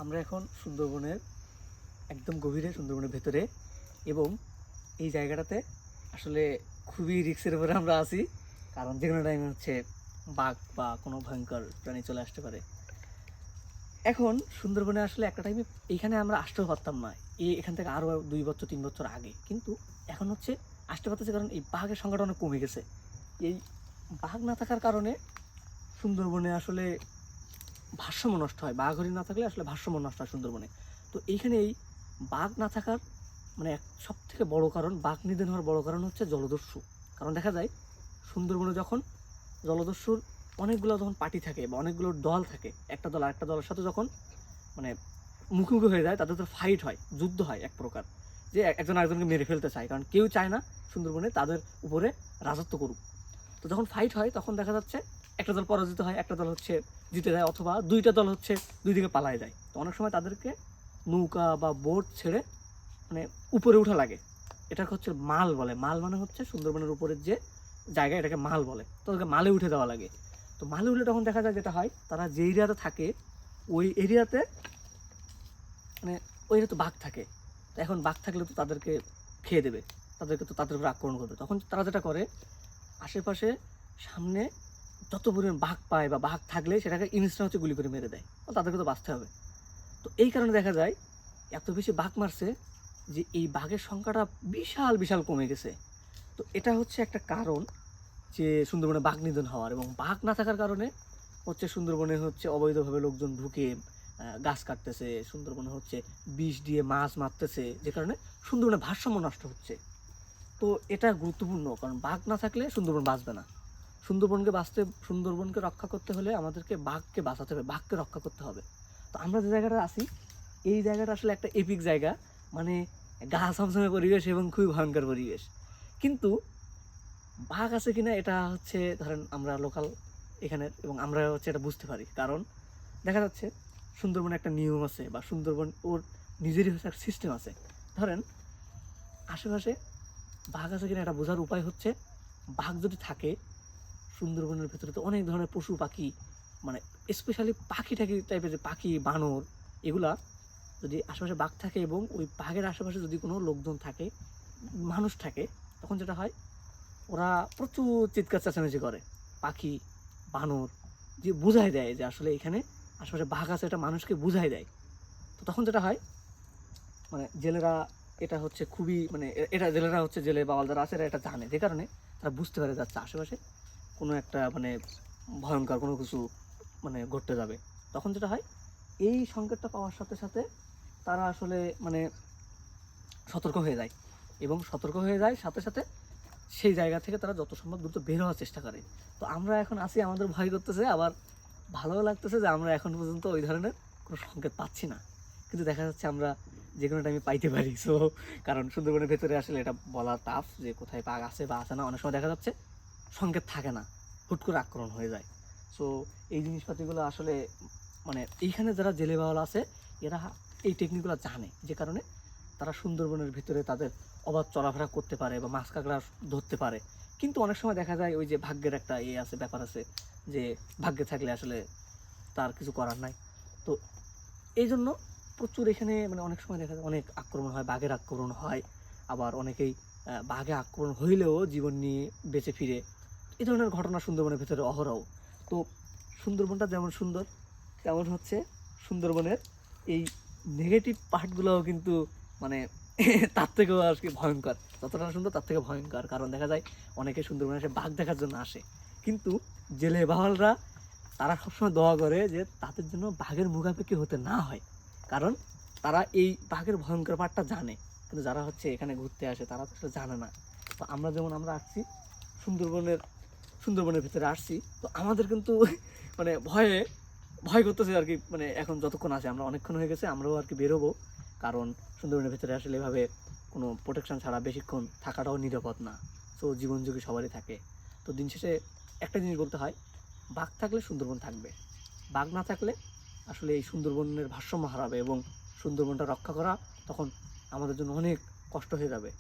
আমরা এখন সুন্দরবনের একদম গভীরে, সুন্দরবনের ভেতরে, এবং এই জায়গাটাতে আসলে খুবই রিস্কের উপরে আমরা আছি। কারণ যে কোনো টাইমে হচ্ছে বাঘ বা কোনো ভয়ঙ্কর প্রাণী চলে আসতে পারে। এখন সুন্দরবনে আসলে একটা টাইমে এইখানে আমরা আসতেও পারতাম না, এখান থেকে আরও 2 বছর 3 বছর আগে। কিন্তু এখন হচ্ছে আসতে পারতেছে, কারণ এই বাঘের সংখ্যাটা অনেক কমে গেছে। এই বাঘ না থাকার কারণে সুন্দরবনে আসলে ভারসাম্য নষ্ট হয়। বাঘ হরিণ না থাকলে আসলে ভারসাম্য নষ্ট হয় সুন্দরবনে। তো এইখানে এই বাঘ না থাকার মানে সব থেকে বড় কারণ, বাঘ নিধন হওয়ার বড় কারণ হচ্ছে জলদস্যু। কারণ দেখা যায় সুন্দরবনে যখন জলদস্যুর অনেকগুলো যখন পার্টি থাকে বা অনেকগুলো দল থাকে, একটা দল আরেকটা দলের সাথে যখন মানে মুখোমুখি হয়ে যায়, তাদের তো ফাইট হয়, যুদ্ধ হয় এক প্রকার, যে একজন আরেকজনকে মেরে ফেলতে চায়। কারণ কেউ চায় না সুন্দরবনে তাদের উপরে রাজত্ব করুক। তো যখন ফাইট হয় তখন দেখা যাচ্ছে একটা দল পরাজিত হয়, একটা দল হচ্ছে জিতে যায়, অথবা দুইটা দল হচ্ছে দুই দিকে পালায় যায়। তো অনেক সময় তাদেরকে নৌকা বা বোট ছেড়ে মানে উপরে উঠা লাগে। এটাকে হচ্ছে মাল বলে। মাল মানে হচ্ছে সুন্দরবনের উপরের যে জায়গা, এটাকে মাল বলে। তো ওদেরকে মালে উঠে দেওয়া লাগে। তো মালে উঠলে তখন দেখা যায় যেটা হয়, তারা যে এরিয়াতে থাকে ওই এরিয়াতে মানে ওই এরিয়াতে বাঘ থাকে। তো এখন বাঘ থাকলে তো তাদেরকে খেয়ে দেবে, তাদেরকে তো তাদের উপরে আক্রমণ করবে। তখন তারা যেটা করে, আশেপাশে সামনে যত পরিমাণ বাঘ পায় বা বাঘ থাকলে সেটাকে ইনস্ট্যান্ট হচ্ছে গুলি করে মেরে দেয়। তাদেরকে তো বাঁচতে হবে। তো এই কারণে দেখা যায় এত বেশি বাঘ মারছে যে এই বাঘের সংখ্যাটা বিশাল বিশাল কমে গেছে। তো এটা হচ্ছে একটা কারণ যে সুন্দরবনে বাঘ নিধন হওয়ার। এবং বাঘ না থাকার কারণে হচ্ছে সুন্দরবনে হচ্ছে অবৈধভাবে লোকজন ঢুকে গাছ কাটতেছে, সুন্দরবনে হচ্ছে বিষ দিয়ে মাছ মারতেছে, যে কারণে সুন্দরবনে ভারসাম্য নষ্ট হচ্ছে। তো এটা গুরুত্বপূর্ণ, কারণ বাঘ না থাকলে সুন্দরবন বাঁচবে না। সুন্দরবনকে রক্ষা করতে হলে আমাদেরকে বাঘকে বাঁচাতে হবে, বাঘকে রক্ষা করতে হবে। তো আমরা যে জায়গাটা আছি, এই জায়গাটা আসলে একটা এপিক জায়গা, মানে গা ছমছমে পরিবেশ এবং খুবই ভয়ঙ্কর পরিবেশ। কিন্তু বাঘ আছে কিনা এটা হচ্ছে ধরেন আমরা লোকাল এখানের, এবং আমরা হচ্ছে এটা বুঝতে পারি। কারণ দেখা যাচ্ছে সুন্দরবনে একটা নিয়ম আছে, বা সুন্দরবন ওর নিজেরই হচ্ছে একটা সিস্টেম আছে। ধরেন আশেপাশে বাঘ আছে কিনা এটা বোঝার উপায় হচ্ছে, বাঘ যদি থাকে সুন্দরবনের ভেতরে, তো অনেক ধরনের পশু পাখি, মানে স্পেশালি পাখি টাকি টাইপের যে পাখি, বানর, এগুলা যদি আশেপাশে বাঘ থাকে এবং ওই বাঘের আশেপাশে যদি কোনো লোকজন থাকে, মানুষ থাকে, তখন যেটা হয় ওরা প্রচুর চিৎকার চেঁচামেচি করে। পাখি, বানর যে বুঝাই দেয় যে আসলে এখানে আশেপাশে বাঘ আছে, এটা মানুষকে বুঝাই দেয়। তো তখন যেটা হয় মানে জেলেরা, এটা হচ্ছে খুবই মানে এটা জেলেরা হচ্ছে, জেলে বাওয়াল যারা আছে এরা এটা জানে, যে কারণে তারা বুঝতে পারে যাচ্ছে আশেপাশে কোনো একটা মানে ভয়ঙ্কর কোনো কিছু মানে ঘটতে যাবে। তখন যেটা হয়, এই সংকেতটা পাওয়ার সাথে সাথে তারা আসলে মানে সতর্ক হয়ে যায়, এবং সতর্ক হয়ে যায় সাথে সাথে সেই জায়গা থেকে তারা যত সম্ভব দ্রুত বের হওয়ার চেষ্টা করে। তো আমরা এখন আছি, আমাদের ভয় করতেছে, আবার ভালোও লাগতেছে যে আমরা এখন পর্যন্ত ওই ধরনের কোনো সংকেত পাচ্ছি না। কিন্তু দেখা যাচ্ছে আমরা যে কোনো টাইমে পাইতে পারি। সো কারণ সুন্দরবনের ভেতরে আসলে এটা বলা টাফ যে কোথায় বাঘ আছে বা আছে না। অনেক সময় দেখা যাচ্ছে সংকেত থাকে না, হুট করে আক্রমণ হয়ে যায়। সো এই জিনিসপাতিগুলো আসলে মানে এইখানে যারা জেলে বাওয়ালা আছে, এরা এই টেকনিকগুলো জানে, যে কারণে তারা সুন্দরবনের ভিতরে তাদের অবাধ চলাফেরা করতে পারে বা মাছ কাঁকড়া ধরতে পারে। কিন্তু অনেক সময় দেখা যায় ওই যে ভাগ্যের একটা আছে, ব্যাপার আছে, যে ভাগ্যে থাকলে আসলে তার কিছু করার নাই। তো এই জন্য প্রচুর এখানে মানে অনেক সময় দেখা যায় অনেক আক্রমণ হয়, বাঘের আক্রমণ হয়। আবার অনেকেই বাঘে আক্রমণ হইলেও জীবন নিয়ে বেঁচে ফিরে। এই ধরনের ঘটনা সুন্দরবনের ভিতরে অহরহ। তো সুন্দরবনটা যেমন সুন্দর, তেমন হচ্ছে সুন্দরবনের এই নেগেটিভ পার্টগুলোও কিন্তু মানে তার থেকেও আর কি ভয়ঙ্কর। যতটা সুন্দর তার থেকে ভয়ঙ্কর। কারণ দেখা যায় অনেকে সুন্দরবনে এসে বাঘ দেখার জন্য আসে, কিন্তু জেলে বাহালরা তারা সবসময় দোয়া করে যে তাদের জন্য বাঘের মুখাপেক্ষি হতে না হয়। কারণ তারা এই বাঘের ভয়ঙ্কর পার্টটা জানে, কিন্তু যারা হচ্ছে এখানে ঘুরতে আসে তারা তো সেটা জানে না। তো আমরা যেমন আমরা আসছি সুন্দরবনের ভিতরে আসছি, তো আমাদের কিন্তু মানে ভয় করতেছে আর কি। মানে এখন যতক্ষণ আছে, আমরা অনেকক্ষণ হয়ে গেছে, আমরাও আর কি বেরোবো। কারণ সুন্দরবনের ভিতরে আসলে এভাবে কোনো প্রোটেকশন ছাড়া বেশিক্ষণ থাকাটাও নিরাপদ না। সো জীবন ঝুঁকি সবারই থাকে। তো দিন শেষে একটা জিনিস বলতে হয়, বাঘ থাকলে সুন্দরবন থাকবে, বাঘ না থাকলে আসলে এই সুন্দরবনের ভারসাম্য হারাবে, এবং সুন্দরবনটা রক্ষা করা তখন আমাদের জন্য অনেক কষ্ট হয়ে যাবে।